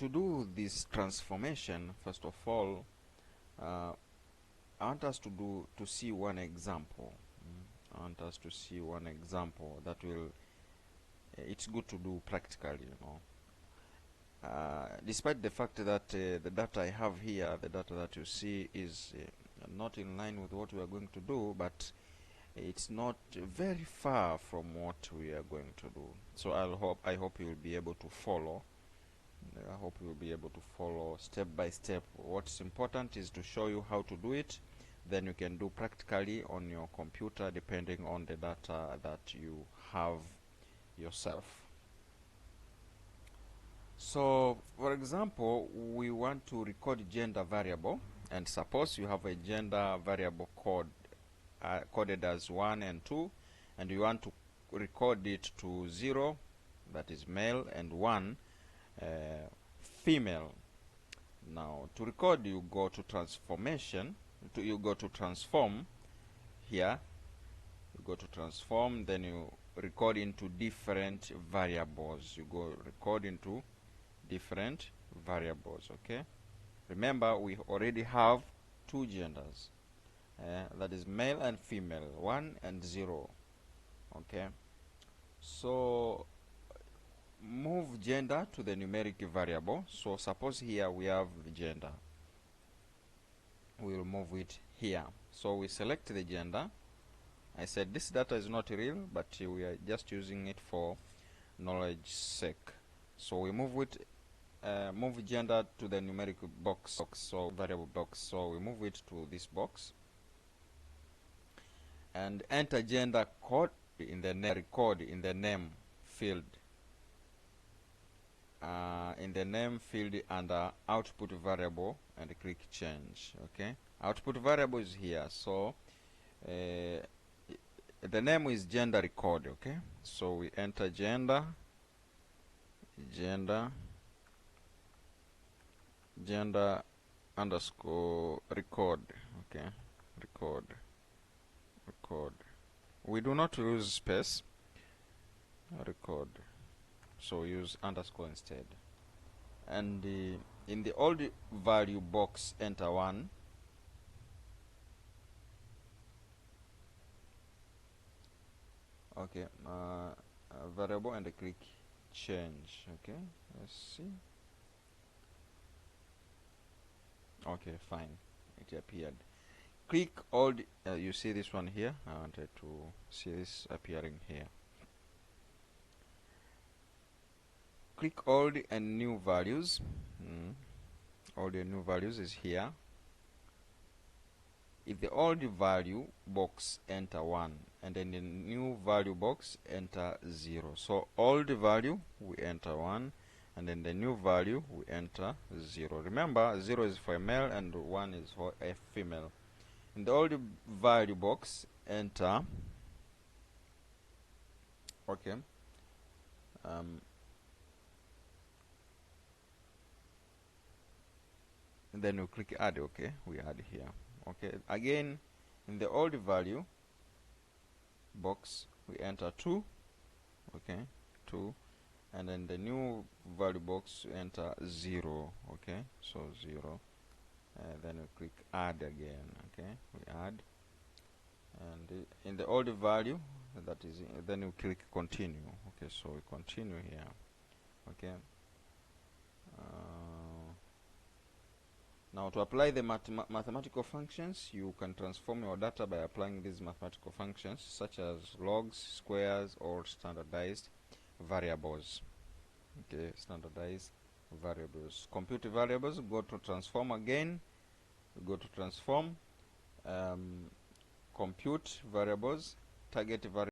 to do this transformation, first of all, I want us to see one example. I want us to see one example that will. It's good to do practically, you know. Despite the fact that the data I have here, the data that you see, is not in line with what we are going to do, but it's not very far from what we are going to do. So I hope you will be able to follow. I hope you will be able to follow step by step. What's important is to show you how to do it. Then you can do practically on your computer depending on the data that you have yourself. So, for example, we want to record gender variable, and suppose you have a gender variable coded as 1 and 2, and you want to record it to 0, that is male, and 1, female. Now, to record, you go to transformation. You go to transform here. You go to transform, then you record into different variables. You go record into different variables. Okay. Remember, we already have two genders. That is male and female, 1 and 0. Okay. So move gender to the numeric variable. So suppose here we have the gender. We will move it here. So we select the gender. I said this data is not real, but we are just using it for knowledge sake. So we move gender to the numeric box, so variable box. So we move it to this box and enter gender code in the record in the name field. In the name field under output variable, and click change. Okay, output variable is here. So the name is gender record. Okay, so we enter gender underscore record. Okay, record. We do not use space. Record. So use underscore instead. And in the old value box, enter 1. Okay, variable, and click change. Okay, let's see. Okay, fine, it appeared. Click old. You see this one here. I wanted to see this appearing here. Click old and new values. Old and new values is here. If the old value box, enter 1, and then the new value box, enter 0. So old value we enter 1, and then the new value we enter 0. Remember, 0 is for a male and 1 is for a female. In the old value box, enter. Okay. And then we click add. Okay, we add here. Okay, again in the old value box we enter 2. Okay, 2, and then the new value box we enter 0. Okay, so 0. Then we click add again. Okay, we add, and in the old value, that is, then we click continue. Okay, so we continue here. Okay. Now, to apply the mathematical functions, you can transform your data by applying these mathematical functions, such as logs, squares, or standardized variables. Okay, standardized variables. Compute variables, go to transform again. Go to transform, compute variables, target variables.